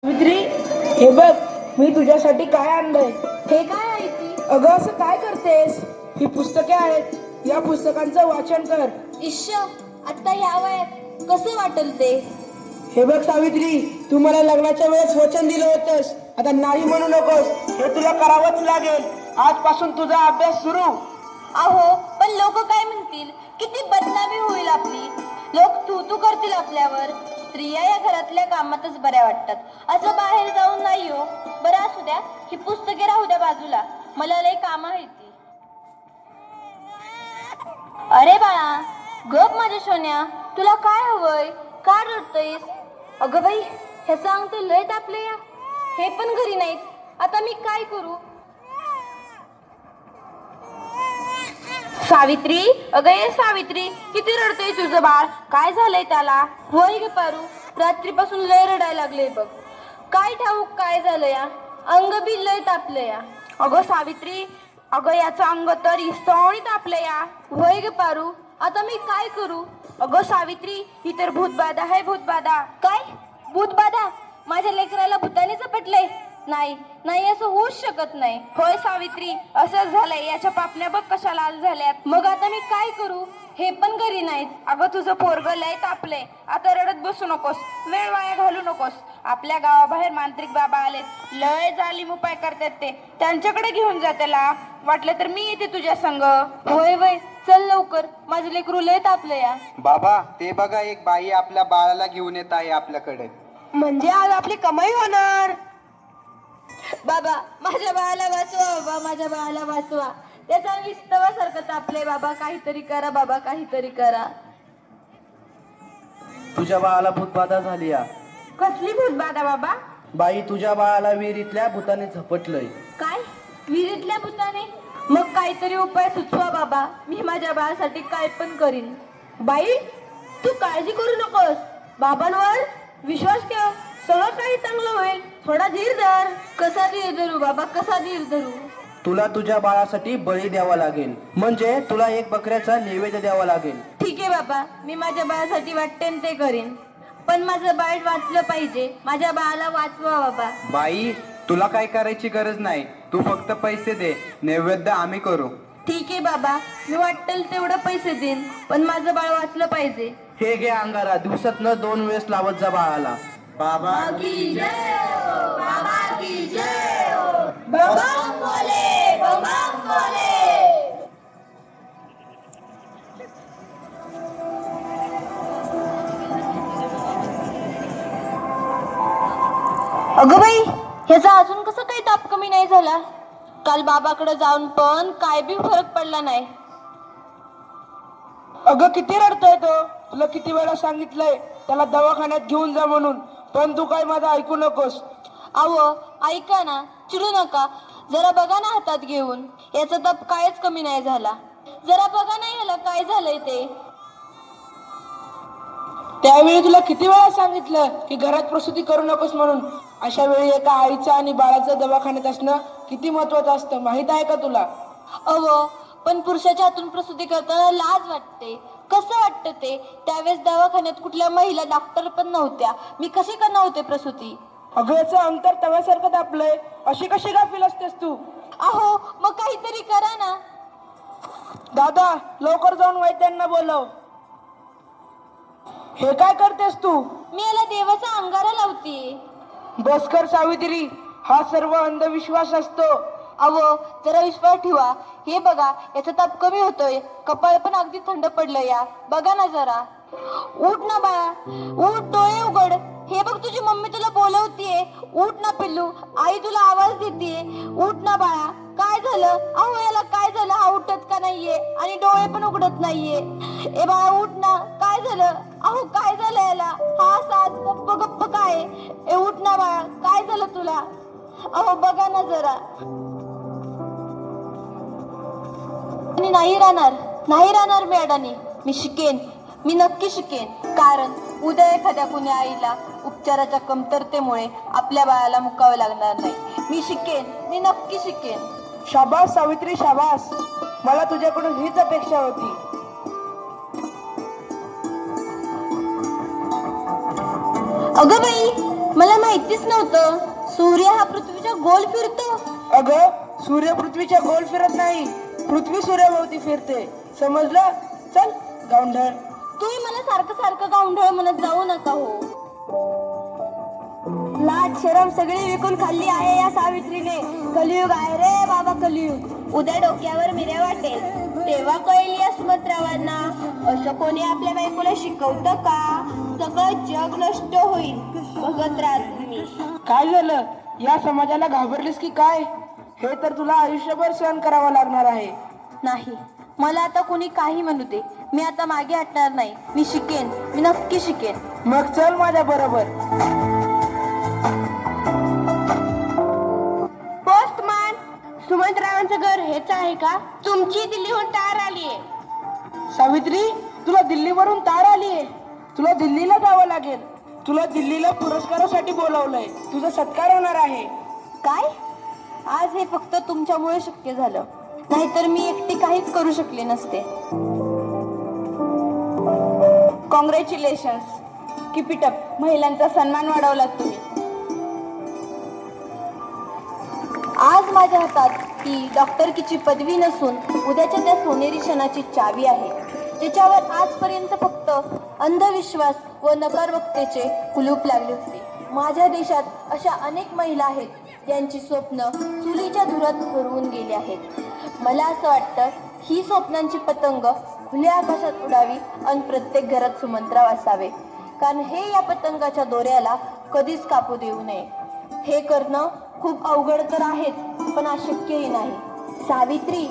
मित्री, हे बघ मी तुझ्यासाठी काय आणलंय. हे काय आहे ती? अगं असं काय करतेस? ही पुस्तके आहेत, या पुस्तकांचं वाचन कर. इश्य, आता ह्या वयात कसं वाटेल ते? हे बघ सावित्री, तू मला लग्नाच्या वेळेस वचन दिलं होतंस, आता नाही म्हणू नकोस. हे तुला करावंच लागेल. आजपासून तुझा अभ्यास सुरू. अहो, पण लोक काय म्हणतील? किती बदनामी होईल आपली. लोक तू करतील आपल्यावर. स्त्रिया या घरातल्या कामातच बऱ्या वाटतात, असं बाहेर जाऊन नाही हो. बरं असू द्या, ही पुस्तके राहू द्या बाजूला, मला लय काम आहे ती. अरे बाळा, गप माझ्या सोन्या, तुला काय हवंय? का रडतयस? अगं बाई, ह्याचं अंग तर लय तापलं या. हे पण घरी नाहीत, आता मी काय करू? सावित्री, अगं ये सावित्री, किती रडतोय तुझं बाळ? काय झालंय त्याला? होय ग पारू, रात्रीपासून लय रडायला लागले बघ. काय ठाऊक काय झालं या? अंग बी लय तापलं या. अगं सावित्री, अगं याचं अंग तर इस्तवणी तापलं या. होय ग पारू, आता मी काय करू? अगं सावित्री, ही तर भूतबाधा आहे, भूतबाधा. काय भूतबाधा? माझ्या लेकराला भूताने झपटलंय? नाही नाही, असं होऊच शकत नाही. होय सावित्री, असंच झालंय. याच्या पापण्या बघ कशा लाल झाल्यात. मग आता मी काय करू? हे पण घरी नाहीत. अगं तुझं पोरगं लय तापलंय, आता रडत बसू नकोस, वेळ वाया घालू नकोस. आपल्या गावाबाहेर मांत्रिक बाबा आलेत, लय जालीम उपाय करतात ते. त्यांच्याकडे घेऊन जा त्याला. वाटलं तर मी येते तुझ्या संग. होय वय, चल लवकर, माझं लेकरू लय तापलं या. बाबा, ते बघा, एक बाई आपल्या बाळाला घेऊन येत आहे आपल्याकडे. म्हणजे आज आपली कमाई होणार. बाबा, माझ्या बाळाला वाचवा, बाबा माझ्या बाळाला वाचवा. त्याचा विस्तवासारखं तापले. बाबा काहीतरी करा, बाबा काहीतरी करा. तुझ्या बाळाला भूतबाधा झाली या. कसली भूतबाधा बाबा? बाई, तुझ्या बाळाला विहिरीतल्या भूताने झपटलंय. काय? विहिरीतल्या भूताने? मग काहीतरी उपाय सुचवा बाबा, मी माझ्या बाळासाठी काय पण करीन. बाई, तू काळजी करू नकोस, बाबांवर विश्वास ठेव, सगळं काही चांगलं होईल. थोडा धीर धर. कसा धीर धरू बाबा, कसा धीर धरू? तुला तुझ्या बाळासाठी बळी द्यावा लागेल, म्हणजे तुला एक बकऱ्याचा नैवेद्य द्यावा लागेल. ठीक आहे बाबा, मी माझ्या बाळासाठी वाटतेन ते करीन, पण माझं बाळ वाचलं पाहिजे. माझ्या बाळाला वाचवा बाबा. बाई, तुला काय करायची गरज नाही, तू फक्त पैसे दे, नैवेद्य आम्ही करू. ठीक आहे बाबा, मी वाटेल तेवढं पैसे देईन, पण माझं बाळ वाचलं पाहिजे. हे घे अंगारा, दिवसातनं 2 वेळेस लावत जा बाळाला. बाबा, अगं बाई, ह्याचा अजून कसं काही ताप कमी नाही झाला? काल बाबाकडे जाऊन पण काय बी फरक पडला नाही. अगं किती रडतोय तो. तुला किती वेळा सांगितलंय त्याला दवाखान्यात घेऊन जा म्हणून, पण तू काय माझं ऐकू नकोस. अहो ऐका ना, चिडू नका, जरा बघा ना हातात घेऊन. याचा ताप कायच कमी नाही झाला. जरा बघा ना याला काय झालंय ते. त्यावेळी तुला किती वेळा सांगितलं की घरात प्रसूती करू नकोस म्हणून. अशा वेळी एका आईचं आणि बाळाचं दवाखान्यात असणं किती महत्वाचं असतं, माहित आहे का तुला? अहो, पण पुरुषाच्या हातून प्रसूती करताना लाज वाटते. कसं वाटतं ते? त्यावेळेस दवाखान्यात कुठल्या महिला डॉक्टर पण नव्हत्या, मी कशी करणार होते प्रसूती? अगं याचं अंतर तव्यासारखं तापलंय, अशी कशी गाफील असतेस तू? अहो, मग काहीतरी करा ना. दादा, लवकर जाऊन वैद्यांना बोलव. हे काय करतेस तू? मी याला देवाचा अंगारा लावते. बस कर सावित्री, हा सर्व अंधविश्वास असतो. अहो, जरा विश्वास ठेवा. हे बघा, याचा ताप कमी होतोय, कपाळ पण अगदी थंड पडलं या. बघा ना जरा. उठ ना बाळा, उठ, डोळे उघड. हे बघ, तुझी मम्मी तुला बोलवतीये. उठ ना पिल्लू, आई तुला आवाज देतीये. उठ ना बाळा. काय झालं? अहो याला काय झालं? हा उठत का नाहीये आणि डोळे पण उघडत नाहीये. ए बाळा उठ ना, काय झालं? अहो काय झालं याला? हा सास गप्प गप्प काय? ए उठ ना बाळा, काय झालं तुला? अहो बघा ना जरा. आणि नाही राहणार मी अडाणी. मी शिकेन, मी नक्की शिकेन. कारण उद्या एखाद्या कुणी आईला उपचाराच्या कमतरतेमुळे आपल्या बाळाला मुकावे लागणार नाही. मी शिकेन, मी नक्की शिकेन. शाबास सावित्री, शाबास. मला तुझ्याकडून हीच अपेक्षा होती. अगं बाई, मला माहितीच नव्हतं सूर्य हा पृथ्वीच्या गोल फिरतो. अगं सूर्य पृथ्वीच्या गोल फिरत नाही, पृथ्वी सूर्याभोवती फिरते. समजलं? चल गावंढळ. तुम्ही मला सारखं सारखं गावंढळ म्हणत जाऊ नका हो. लाज शरम सगळी विकून खाल्ली आहे या सावित्रीने. कलियुग आहे रे बाबा कलियुग. उद्या डोक्यावर मिऱ्या वाटेल तेव्हा कळेल या सुमंत्रावांना. असं कोणी आपल्या बायकोला शिकवतं का? सगळं जग नष्ट होईल बघत राहा तुम्ही. काय झालं? या समाजाला घाबरलीस की काय? हे तर तुला आयुष्यभर सहन करावं लागणार आहे. नाही, मला आता कोणी काही म्हणू दे, मी आता मागे हटणार नाही. मी शिकेन, मी नक्की शिकेन. मग चल माझ्या बरोबर. पोस्टमॅन, सुमंतरावांचं घर हेच आहे का? तुमची दिल्लीहून तार आलीये. सावित्री, तुला दिल्लीवरून तार आलीये. तुला दिल्लीला जावं लागेल. तुला दिल्लीला पुरस्कारासाठी बोलावलंय. तुझा सत्कार होणार आहे. काय? आज हे फक्त तुमच्यामुळे शक्य झालं, नाहीतर मी एकटी काहीच करू शकले नसते. Congratulations, keep it up. महिलांचा सन्मान वाढवलात तुम्ही. आज माझ्या हातात ही डॉक्टरकीची पदवी नसून उद्याच्या त्या सोनेरी क्षणाची चावी आहे, ज्याच्यावर आजपर्यंत फक्त अंधविश्वास व नकारवक्तेचे कुलूप लागले होते. माझ्या देशात अशा अनेक महिला आहेत ज्यांची स्वप्न चुलीच्या धुरात हरवून गेली आहेत. मला असं वाटतं ही स्वप्नांची पतंग खुल्या आकाशात उडावी आणि प्रत्येक घरात सुमंत्राव असावे, कारण हे या पतंगाच्या दोऱ्याला कधीच कापू देऊ नये. हे करणं खूप अवघड तर आहेच, पण अशक्यही नाही. सावित्री,